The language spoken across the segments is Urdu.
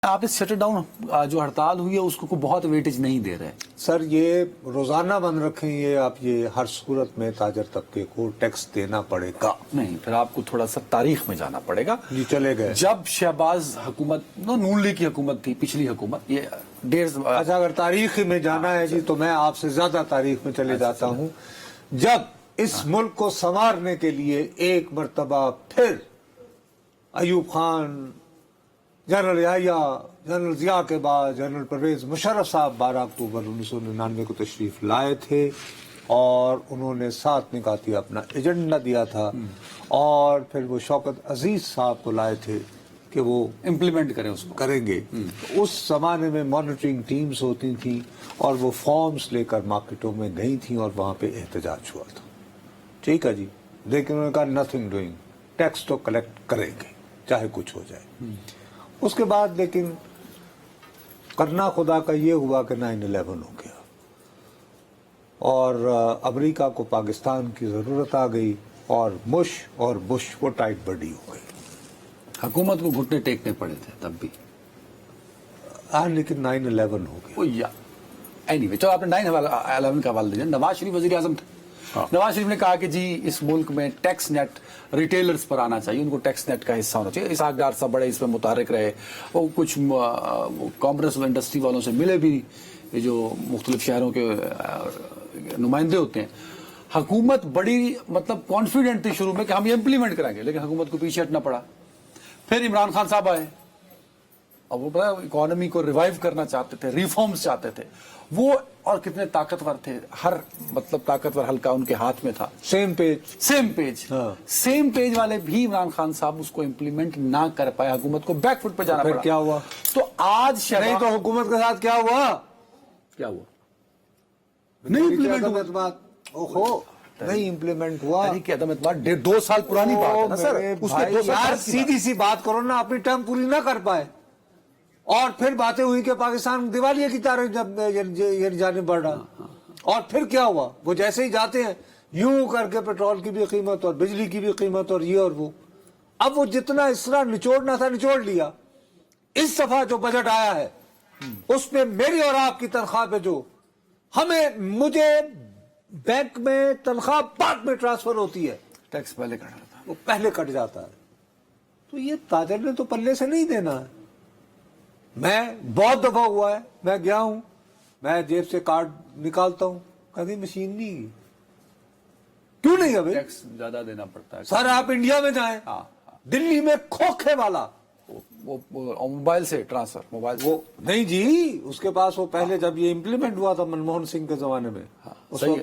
آپ اس شٹ ڈاؤن جو ہڑتال ہوئی ہے اس کو بہت ویٹیج نہیں دے رہے سر؟ یہ روزانہ بند رکھیں، یہ آپ یہ ہر صورت میں تاجر طبقے کو ٹیکس دینا پڑے گا. نہیں، پھر آپ کو تھوڑا سا تاریخ میں جانا پڑے گا. جی چلے گئے. جب شہباز حکومت نون لیگ کی حکومت تھی، پچھلی حکومت، یہ اچھا اگر تاریخ میں جانا ہے جی تو میں آپ سے زیادہ تاریخ میں چلے جاتا ہوں. جب اس ملک کو سنوارنے کے لیے ایک مرتبہ پھر ایوب خان، جنرل یحییٰ، جنرل ضیاء کے بعد جنرل پرویز مشرف صاحب 12 اکتوبر 1999 کو تشریف لائے تھے اور انہوں نے ساتھ نکاتی اپنا ایجنڈا دیا تھا، اور پھر وہ شوکت عزیز صاحب کو لائے تھے کہ وہ امپلیمنٹ کریں، اس کو کریں گے. اس زمانے میں مانیٹرنگ ٹیمز ہوتی تھیں اور وہ فارمز لے کر مارکیٹوں میں گئی تھیں اور وہاں پہ احتجاج ہوا تھا. ٹھیک ہے جی، لیکن انہوں نے کہا نتھنگ ڈوئنگ، ٹیکس تو کلیکٹ کریں گے چاہے کچھ ہو جائے. اس کے بعد لیکن کرنا خدا کا یہ ہوا کہ 9/11 ہو گیا اور امریکہ کو پاکستان کی ضرورت آ گئی اور بش وہ ٹائٹ بڈی ہو گئی. حکومت کو گھٹنے ٹیکنے پڑے تھے تب بھی. لیکن 9/11 ہو گیا. اینی چلو آپ نے 9/11 کا حوالہ دیا. نواز شریف وزیر اعظم تھے. نواز شریف نے کہا کہ جی اس ملک میں ٹیکس نیٹ ریٹیلرز پر آنا چاہیے، ان کو ٹیکس نیٹ کا حصہ ہونا چاہیے. اسحاق ڈار صاحب بڑے اس میں متحرک رہے، وہ کچھ کامرس انڈسٹری والوں سے ملے بھی، جو مختلف شہروں کے نمائندے ہوتے ہیں. حکومت بڑی کانفیڈنٹ تھی شروع میں کہ ہم یہ امپلیمنٹ کریں گے، لیکن حکومت کو پیچھے ہٹنا پڑا. پھر عمران خان صاحب آئے اور وہ اکانومی کو ریوائیو کرنا چاہتے تھے، ریفارمز چاہتے تھے وہ، اور کتنے طاقتور تھے. ہر طاقتور حلقہ ان کے ہاتھ میں تھا. سیم پیج والے بھی عمران خان صاحب اس کو امپلیمنٹ نہ کر پائے، حکومت کو بیک فٹ پہ جانا پڑا. کیا ہوا؟ تو آج نہیں تو حکومت کے ساتھ کیا ہوا نہیں امپلیمنٹ ہوا. عدم اعتماد 2 سال پرانی بات ہے نا سر. یار سیدھی سی بات کرو نا، اپنی ٹرم پوری نہ کر پائے اور پھر باتیں ہوئی کہ پاکستان دیوالیے کی طرح جب جانے بڑھ رہا. اور پھر کیا ہوا؟ وہ جیسے ہی جاتے ہیں یوں کر کے پیٹرول کی بھی قیمت اور بجلی کی بھی قیمت اور یہ اور وہ. اب وہ جتنا اس طرح نچوڑنا تھا نچوڑ لیا. اس دفعہ جو بجٹ آیا ہے اس میں میری اور آپ کی تنخواہ پہ جو مجھے بینک میں تنخواہ بعد میں ٹرانسفر ہوتی ہے، ٹیکس پہلے کٹ جاتا ہے، وہ پہلے کٹ جاتا ہے. تو یہ تاجر نے تو پلے سے نہیں دینا ہے. میں بہت دفعہ ہوا ہے، میں گیا ہوں، میں جیب سے کارڈ نکالتا ہوں، کبھی مشین نہیں. کیوں نہیں ہے بھائی؟ ٹیکس زیادہ دینا پڑتا ہے. سر آپ انڈیا میں جائیں، دلی میں کھوکھے والا وہ موبائل سے ٹرانسفر، موبائل وہ نہیں جی، اس کے پاس وہ پہلے جب یہ امپلیمنٹ ہوا تھا منموہن سنگھ کے زمانے میں،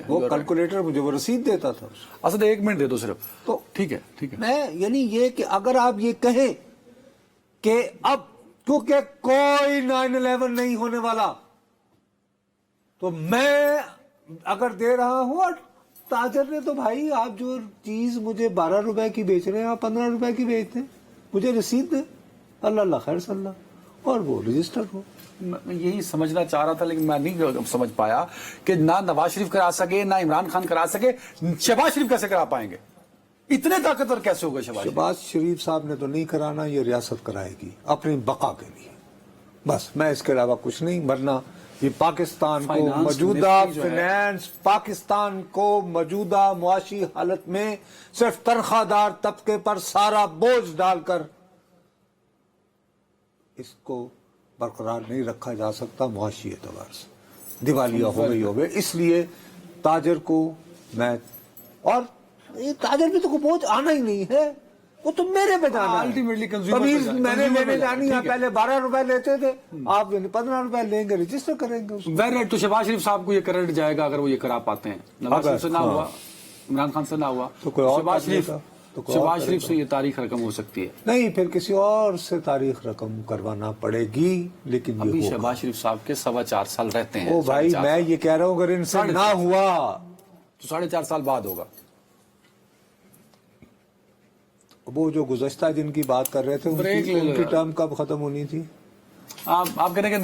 وہ کیلکولیٹر مجھے وہ رسید دیتا تھا. اصل 1 منٹ دے دو صرف. تو ٹھیک ہے میں یعنی یہ کہ اگر آپ یہ کہیں کہ اب کیونکہ کوئی 9/11 نہیں ہونے والا تو میں اگر دے رہا ہوں، اور تاجر نے تو بھائی آپ جو چیز مجھے 12 روپے کی بیچ رہے ہیں آپ 15 روپے کی بیچتے ہیں، مجھے رسید دیں، اللہ خیر صلی اللہ، اور وہ رجسٹر ہو. میں یہی سمجھنا چاہ رہا تھا لیکن میں نہیں سمجھ پایا کہ نہ نواز شریف کرا سکے نہ عمران خان کرا سکے، شہباز شریف کیسے کرا پائیں گے؟ اتنے طاقتور کیسے ہوگا شہباز شریف صاحب نے تو نہیں کرانا، یہ ریاست کرائے گی اپنی بقا کے لیے بس. میں اس کے علاوہ کچھ نہیں. ورنہ یہ پاکستان کو موجودہ پاکستان کو موجودہ معاشی حالت میں صرف تنخواہ دار طبقے پر سارا بوجھ ڈال کر اس کو برقرار نہیں رکھا جا سکتا. معاشی اعتبار سے دیوالیہ ہو گئی. اس لیے تاجر کو میں، اور یہ تاجر بھی تو بوجھ آنا ہی نہیں ہے، وہ تو میرے پہ جانا ہے. میں نے لینے جانی ہے. پہلے 12 روپے لیتے تھے، آپ 15 روپے لیں گے، رجسٹر کریں گے. تو شہباز شریف صاحب کو یہ کریڈٹ جائے گا اگر وہ یہ کرا پاتے ہیں. نواز شریف سے نہ ہوا، عمران خان سے نہ ہوا، شہباز شریف سے یہ تاریخ رقم ہو سکتی ہے. نہیں، پھر کسی اور سے تاریخ رقم کروانا پڑے گی. لیکن ابھی شہباز شریف صاحب کے 4.25 سال رہتے ہیں. او بھائی میں یہ کہہ رہا ہوں اگر ان سے نہ ہوا تو 4.5 سال بعد ہوگا. وہ جو گزشتہ جن کی بات کر رہے تھے ان کی ٹرم کب ختم ہونی تھی؟ آپ کہہ رہے ہیں کہ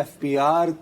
FPR